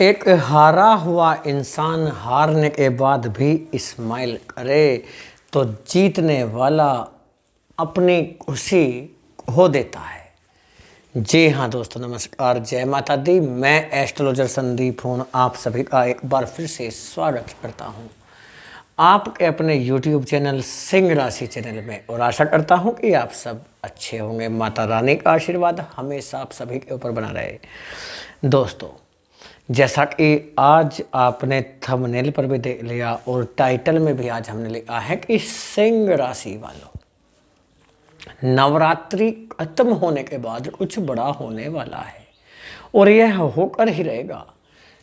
एक हारा हुआ इंसान हारने के बाद भी स्माइल करे तो जीतने वाला अपनी खुशी खो देता है। जी हाँ दोस्तों, नमस्कार, जय माता दी। मैं एस्ट्रोलॉजर संदीप हूँ, आप सभी का एक बार फिर से स्वागत करता हूँ आपके अपने YouTube चैनल सिंह राशि चैनल में, और आशा करता हूँ कि आप सब अच्छे होंगे। माता रानी का आशीर्वाद हमेशा आप सभी के ऊपर बना रहे। दोस्तों, जैसा कि आज आपने थंबनेल पर भी देख लिया और टाइटल में भी आज हमने लिखा है कि सिंह राशि वालों, नवरात्रि खत्म होने के बाद कुछ बड़ा होने वाला है और यह होकर ही रहेगा।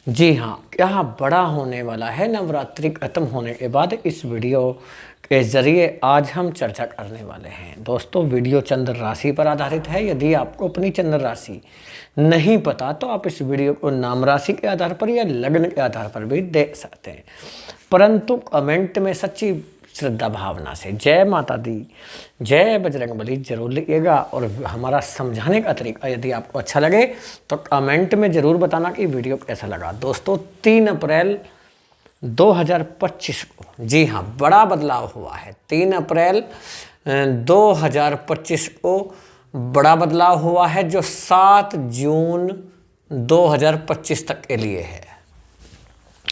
जी हाँ, क्या बड़ा होने वाला है नवरात्रि खत्म होने के बाद, इस वीडियो के ज़रिए आज हम चर्चा करने वाले हैं। दोस्तों, वीडियो चंद्र राशि पर आधारित है। यदि आपको अपनी चंद्र राशि नहीं पता तो आप इस वीडियो को नाम राशि के आधार पर या लग्न के आधार पर भी देख सकते हैं, परंतु कमेंट में सच्ची श्रद्धा भावना से जय माता दी, जय बजरंगबली जरूर लिखिएगा। और हमारा समझाने का तरीका यदि आपको अच्छा लगे तो कमेंट में ज़रूर बताना कि वीडियो कैसा लगा। दोस्तों, 3 अप्रैल 2025 को, जी हाँ, बड़ा बदलाव हुआ है। 3 अप्रैल 2025 को बड़ा बदलाव हुआ है, जो 7 जून 2025 तक के लिए है।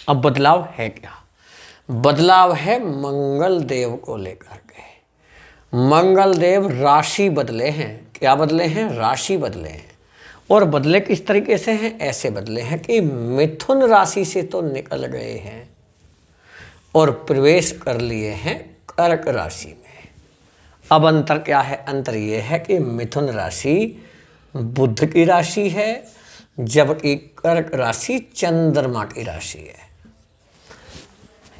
अब बदलाव है क्या? बदलाव है मंगल देव को लेकर के। मंगल देव राशि बदले हैं। क्या बदले हैं? राशि बदले हैं। और बदले किस तरीके से हैं? ऐसे बदले हैं कि मिथुन राशि से तो निकल गए हैं और प्रवेश कर लिए हैं कर्क राशि में। अब अंतर क्या है? अंतर ये है कि मिथुन राशि बुध की राशि है, जबकि कर्क राशि चंद्रमा की राशि है।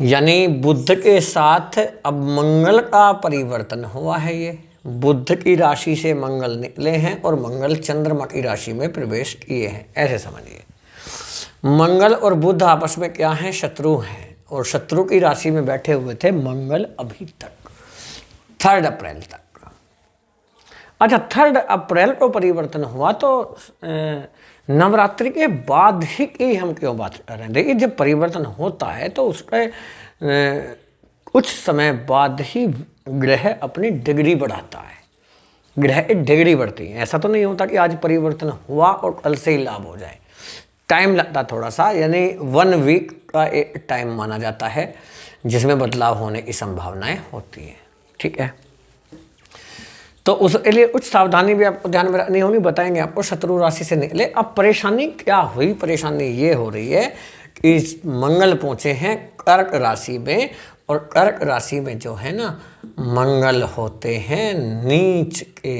यानी बुध के साथ अब मंगल का परिवर्तन हुआ है। ये बुध की राशि से मंगल निकले हैं और मंगल चंद्रमा की राशि में प्रवेश किए हैं, ऐसे समझिए। मंगल और बुध आपस में क्या हैं? शत्रु हैं, और शत्रु की राशि में बैठे हुए थे मंगल अभी तक, 3 अप्रैल तक। अच्छा, 3 अप्रैल को परिवर्तन हुआ तो नवरात्रि के बाद ही की हम क्यों बात कर रहे हैं? देखिए, जब परिवर्तन होता है तो उसके कुछ समय बाद ही ग्रह अपनी डिग्री बढ़ाता है। ग्रह की डिग्री बढ़ती है। ऐसा तो नहीं होता कि आज परिवर्तन हुआ और कल से ही लाभ हो जाए। टाइम लगता थोड़ा सा, यानी 1 वीक का एक टाइम माना जाता है जिसमें बदलाव होने की संभावनाएं होती हैं। ठीक है, तो उसके लिए कुछ सावधानी भी आपको ध्यान में रखनी होगी। बताएंगे आपको। शत्रु राशि से निकले। अब परेशानी क्या हुई? परेशानी ये हो रही है कि मंगल पहुंचे हैं कर्क राशि में, और कर्क राशि में जो है ना, मंगल होते हैं नीच के।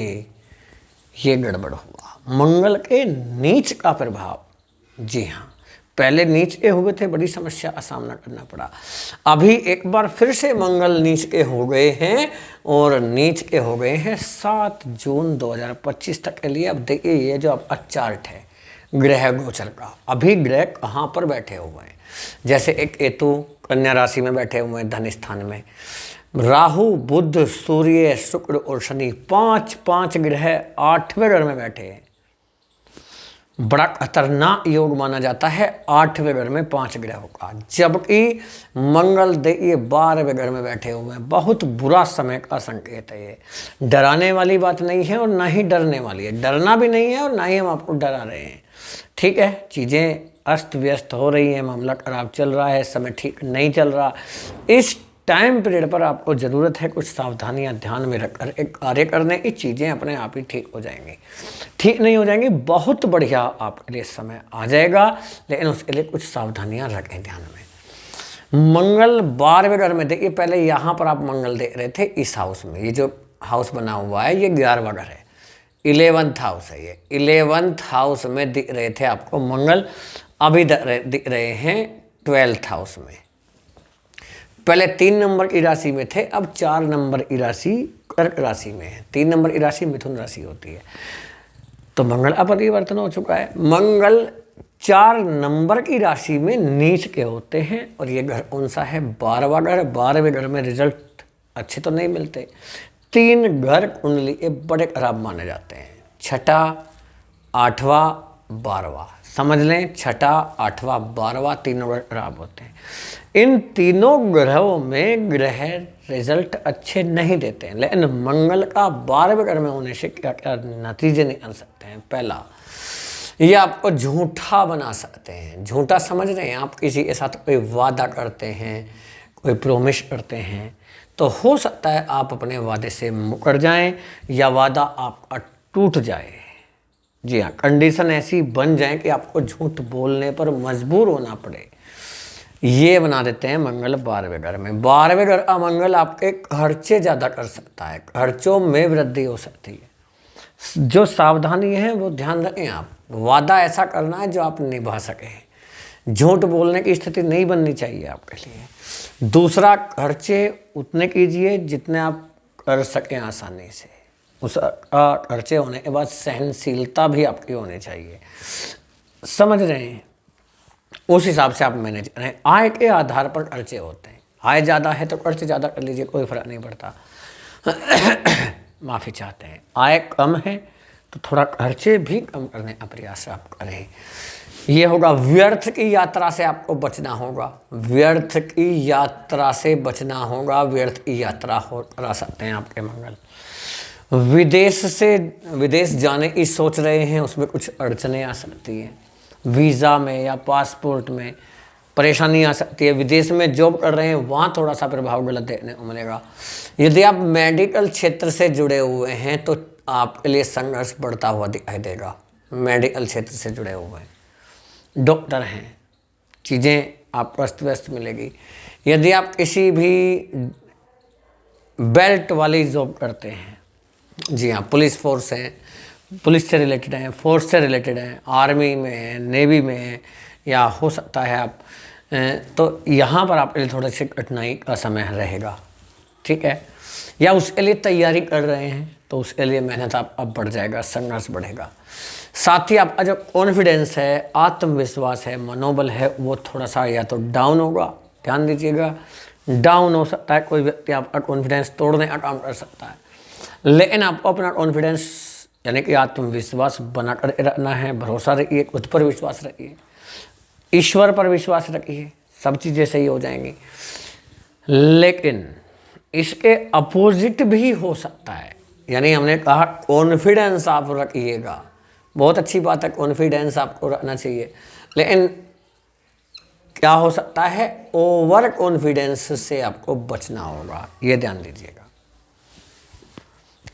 ये गड़बड़ हुआ, मंगल के नीच का प्रभाव। जी हाँ, पहले नीच के हुए थे, बड़ी समस्या का सामना करना पड़ा। अभी एक बार फिर से मंगल नीच के हो गए हैं, और नीच के हो गए हैं 7 जून 2025 तक के लिए। अब देखिए, ये जो आपका चार्ट है ग्रह गोचर का, अभी ग्रह कहाँ पर बैठे हुए हैं। जैसे एक केतु कन्या राशि में बैठे हुए हैं, धन स्थान में। राहु, बुध, सूर्य, शुक्र और शनि, 5 ग्रह 8वें घर में बैठे हैं। बड़ा खतरनाक योग माना जाता है 8वें घर में 5 ग्रहों का। जबकि मंगल देखिए 12वें घर में बैठे हुए हैं। बहुत बुरा समय का संकेत है ये। डराने वाली बात नहीं है और ना ही डरने वाली है। डरना भी नहीं है और ना ही हम आपको डरा रहे हैं। ठीक है, चीज़ें अस्त व्यस्त हो रही हैं, मामला खराब चल रहा है, समय ठीक नहीं चल रहा। इस टाइम पीरियड पर आपको ज़रूरत है कुछ सावधानियां ध्यान में रखकर एक कार्य करने की। चीज़ें अपने आप ही ठीक हो जाएंगी। ठीक नहीं हो जाएंगी, बहुत बढ़िया आपके लिए समय आ जाएगा, लेकिन उसके लिए कुछ सावधानियां रखें ध्यान में। मंगल 12वें घर में, देखिए पहले यहाँ पर आप मंगल देख रहे थे इस हाउस में। ये जो हाउस बना हुआ है ये 11वां घर है, 11th हाउस है ये। 11th हाउस में दिख रहे थे आपको मंगल, अभी दिख रहे हैं 12th हाउस में। पहले 3 नंबर की राशि में थे, अब 4 नंबर की राशि कर्क राशि में है। 3 नंबर की राशि मिथुन राशि होती है। तो मंगल अपरिवर्तन हो चुका है। मंगल 4 नंबर की राशि में नीच के होते हैं, और ये घर कौन सा है? 12वां घर। 12वें घर में रिजल्ट अच्छे तो नहीं मिलते। 3 घर कुंडली के बड़े खराब माने जाते हैं। 6ठा, 8वां, 12वां समझ लें 6ठा, 8वां, 12वां तीनों ग्रह खराब होते हैं। इन तीनों ग्रहों में ग्रह रिजल्ट अच्छे नहीं देते हैं, लेकिन मंगल का 12वें घर में होने से क्या क्या नतीजे निकल सकते हैं। पहला, ये आपको झूठा बना सकते हैं। झूठा समझ रहे हैं, आप किसी के साथ कोई वादा करते हैं, कोई प्रोमिस करते हैं, तो हो सकता है आप अपने वादे से मुकर जाएं या वादा आपका टूट जाए। जी हाँ, कंडीशन ऐसी बन जाए कि आपको झूठ बोलने पर मजबूर होना पड़े। ये बना देते हैं मंगल 12वें घर में। 12वें घर का मंगल आपके खर्चे ज़्यादा कर सकता है, खर्चों में वृद्धि हो सकती है। जो सावधानी है वो ध्यान रखें। आप वादा ऐसा करना है जो आप निभा सकें। झूठ बोलने की स्थिति नहीं बननी चाहिए आपके लिए। दूसरा, खर्चे उतने कीजिए जितने आप कर सकें आसानी से। उस खर्चे होने के बाद सहनशीलता भी आपकी होनी चाहिए। समझ रहे हैं, उस हिसाब से आप मैनेज करें। आय के आधार पर खर्चे होते हैं। आय ज़्यादा है तो खर्चे ज़्यादा कर लीजिए, कोई फर्क नहीं पड़ता। माफ़ी चाहते हैं, आय कम है तो थोड़ा खर्चे भी कम करने का प्रयास आप करें। ये होगा। व्यर्थ की यात्रा से आपको बचना होगा। व्यर्थ की यात्रा से बचना होगा। व्यर्थ की यात्रा करा सकते हैं आपके मंगल। विदेश जाने की सोच रहे हैं, उसमें कुछ अड़चनें आ सकती हैं। वीज़ा में या पासपोर्ट में परेशानी आ सकती है। विदेश में जॉब कर रहे हैं, वहाँ थोड़ा सा प्रभाव गलत देखने को मिलेगा। यदि आप मेडिकल क्षेत्र से जुड़े हुए हैं तो आपके लिए संघर्ष बढ़ता हुआ दिखाई देगा। मेडिकल क्षेत्र से जुड़े हुए हैं, डॉक्टर हैं, चीज़ें आपको अस्त व्यस्त मिलेगी। यदि आप किसी भी बेल्ट वाली जॉब करते हैं, जी हाँ, पुलिस फोर्स हैं, पुलिस से रिलेटेड हैं, फोर्स से रिलेटेड हैं, आर्मी में हैं, नेवी में हैं, या हो सकता है आप तो यहाँ पर आपके लिए थोड़ा सी कठिनाई का समय रहेगा। ठीक है, या उसके लिए तैयारी कर रहे हैं तो उसके लिए मेहनत आप अब बढ़ जाएगा, संघर्ष बढ़ेगा। साथ ही आपका जो कॉन्फिडेंस है, आत्मविश्वास है, मनोबल है, वो थोड़ा सा या तो डाउन होगा। ध्यान दीजिएगा, डाउन हो सकता है। कोई व्यक्ति आपका कॉन्फिडेंस तोड़ने का काम कर सकता है, लेकिन आपको अपना कॉन्फिडेंस यानी कि आत्मविश्वास बनाकर रखना है। भरोसा रखिए, खुद पर विश्वास रखिए, ईश्वर पर विश्वास रखिए, सब चीज़ें सही हो जाएंगी। लेकिन इसके अपोजिट भी हो सकता है। यानी हमने कहा कॉन्फिडेंस आप रखिएगा, बहुत अच्छी बात है, कॉन्फिडेंस आपको रखना चाहिए, लेकिन क्या हो सकता है, ओवर कॉन्फिडेंस से आपको बचना होगा। ये ध्यान दीजिएगा।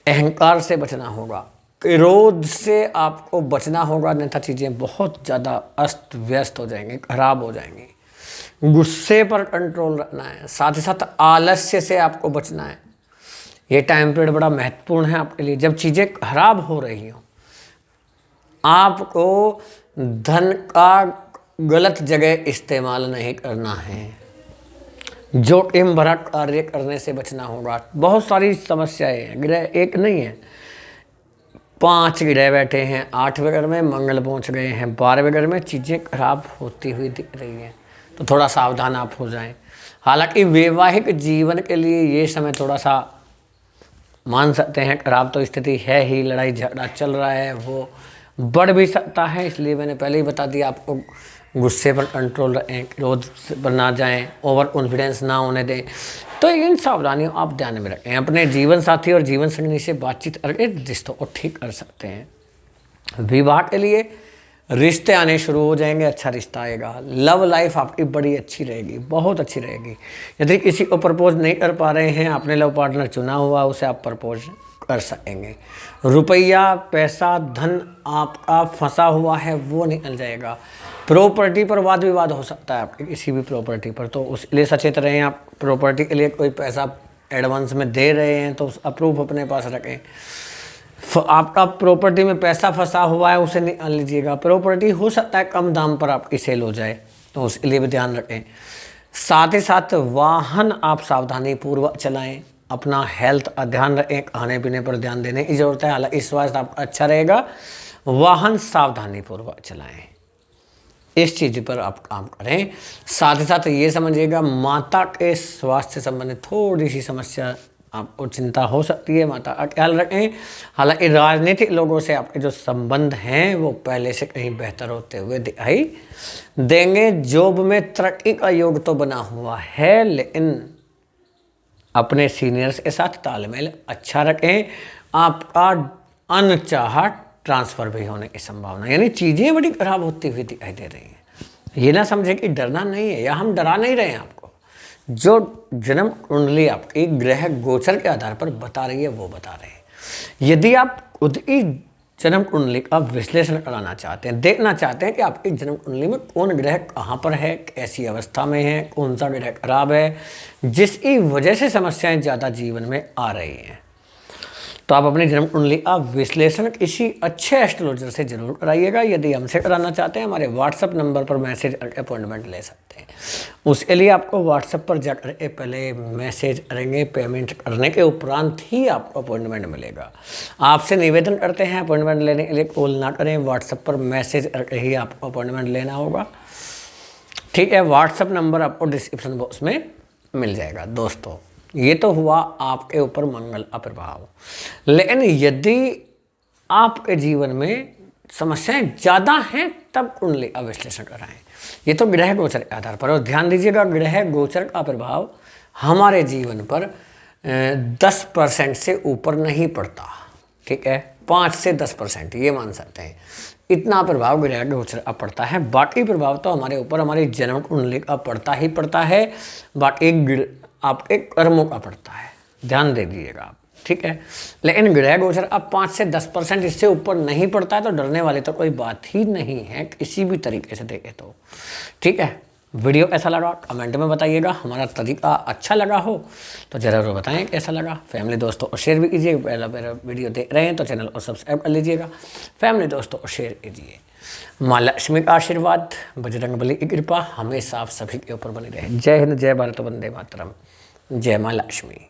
अहंकार से बचना होगा, क्रोध से आपको बचना होगा, अन्यथा चीज़ें बहुत ज़्यादा अस्त व्यस्त हो जाएंगी, खराब हो जाएंगी। गुस्से पर कंट्रोल रखना है। साथ ही साथ आलस्य से आपको बचना है। ये टाइम पीरियड बड़ा महत्वपूर्ण है आपके लिए। जब चीज़ें खराब हो रही हों, आपको धन का गलत जगह इस्तेमाल नहीं करना है। जोखिम भरा कार्य करने से बचना होगा। बहुत सारी समस्याएं हैं, ग्रह एक नहीं है, 5 ग्रह बैठे हैं। 8वें घर में मंगल पहुंच गए हैं, 12वें घर में चीज़ें खराब होती हुई दिख रही हैं, तो थोड़ा सावधान आप हो जाएं। हालांकि वैवाहिक जीवन के लिए ये समय थोड़ा सा मान सकते हैं खराब तो स्थिति है ही। लड़ाई झगड़ा चल रहा है, वो बढ़ भी सकता है, इसलिए मैंने पहले ही बता दिया आपको गुस्से पर कंट्रोल रखें, क्रोध पर ना जाएं, ओवर कॉन्फिडेंस ना होने दें। तो इन सावधानियों आप ध्यान में रखें। अपने जीवन साथी और जीवन संगिनी से बातचीत करके रिश्तों को ठीक कर सकते हैं। विवाह के लिए रिश्ते आने शुरू हो जाएंगे, अच्छा रिश्ता आएगा। लव लाइफ आपकी बड़ी अच्छी रहेगी, बहुत अच्छी रहेगी। यदि किसी को प्रपोज नहीं कर पा रहे हैं, आपने लव पार्टनर चुना हुआ, उसे आप प्रपोज कर सकेंगे। रुपया, पैसा, धन आपका फंसा हुआ है वो निकल जाएगा। प्रॉपर्टी पर वाद विवाद हो सकता है आपके किसी भी प्रॉपर्टी पर, तो उसके लिए सचेत रहें। आप प्रॉपर्टी के लिए कोई पैसा एडवांस में दे रहे हैं तो उसका प्रूफ अपने पास रखें। आपका प्रॉपर्टी में पैसा फंसा हुआ है, उसे निकाल लीजिएगा। प्रॉपर्टी हो सकता है कम दाम पर आपकी सेल हो जाए, तो उसके लिए भी ध्यान रखें। साथ ही साथ वाहन आप सावधानी पूर्वक चलाएं। अपना हेल्थ का ध्यान रखें, खाने पीने पर ध्यान देने की ज़रूरत है। हालांकि स्वास्थ्य आपका अच्छा रहेगा, वाहन सावधानी पूर्वक चलाएं, इस चीज़ पर आप काम करें। साथ ही साथ ये समझिएगा, माता के स्वास्थ्य से संबंधित थोड़ी सी समस्या आपको चिंता हो सकती है, माता का ख्याल रखें। हालांकि राजनीतिक लोगों से आपके जो संबंध हैं वो पहले से कहीं बेहतर होते हुए दिखाई देंगे। जॉब में तरक्की का योग तो बना हुआ है, लेकिन अपने सीनियर्स के साथ तालमेल अच्छा रखें। आपका अनचाहा ट्रांसफ़र भी होने की संभावना, यानी चीज़ें बड़ी खराब होती हुई दिखाई दे रही हैं। ये ना समझे कि डरना नहीं है, या हम डरा नहीं रहे हैं आपको। जो जन्म कुंडली आपकी ग्रह गोचर के आधार पर बता रही है वो बता रहे हैं। यदि आप खुद की जन्म कुंडली का विश्लेषण कराना चाहते हैं, देखना चाहते हैं कि आपकी जन्म कुंडली में कौन ग्रह कहाँ पर है, कैसी अवस्था में है, कौन सा ग्रह खराब है, जिसकी वजह से समस्याएं ज़्यादा जीवन में आ रही हैं, तो आप अपनी जन्म कुंडली का विश्लेषण किसी अच्छे एस्ट्रोलॉजर से जरूर कराइएगा। यदि हमसे कराना चाहते हैं, हमारे व्हाट्सएप नंबर पर मैसेज करके अपॉइंटमेंट ले सकते हैं। उसके लिए आपको व्हाट्सएप पर जाकर के पहले मैसेज करेंगे, पेमेंट करने के उपरांत ही आपको अपॉइंटमेंट मिलेगा। आपसे निवेदन करते हैं अपॉइंटमेंट लेने के लिए कॉल ना करें, व्हाट्सएप पर मैसेज करके ही आपको अपॉइंटमेंट लेना होगा। ठीक है, व्हाट्सएप नंबर आपको डिस्क्रिप्शन बॉक्स में मिल जाएगा। दोस्तों, ये तो हुआ आपके ऊपर मंगल का प्रभाव, लेकिन यदि आपके जीवन में समस्याएं ज़्यादा हैं तब कुंडली का विश्लेषण कराएं। ये तो ग्रह गोचर के आधार पर, और ध्यान दीजिएगा ग्रह गोचर का प्रभाव हमारे जीवन पर 10% से ऊपर नहीं पड़ता। ठीक है, 5 से 10% ये मान सकते हैं, इतना प्रभाव ग्रह गोचर का पड़ता है। बाकी प्रभाव तो हमारे ऊपर हमारी जन्म कुंडली का पड़ता ही पड़ता है, बाकी आपके कर्मों का पड़ता है, ध्यान दे दीजिएगा आप। ठीक है, लेकिन ग्रह गोचर अब 5 से 10% इससे ऊपर नहीं पड़ता है, तो डरने वाली तो कोई बात ही नहीं है किसी भी तरीके से देखे तो। ठीक है, वीडियो कैसा लगा कमेंट में बताइएगा। हमारा तरीका अच्छा लगा हो तो ज़रूर बताएं कैसा लगा। फैमिली दोस्तों को शेयर भी कीजिए। पहला मेरा वीडियो देख रहे हैं तो चैनल को सब्सक्राइब कर लीजिएगा। फैमिली दोस्तों को शेयर कीजिए। माँ लक्ष्मी का आशीर्वाद, बजरंगबली की कृपा हमेशा आप सभी के ऊपर बनी रहे। जय हिंद, जय भारत, वंदे मातरम, जय माँ लक्ष्मी।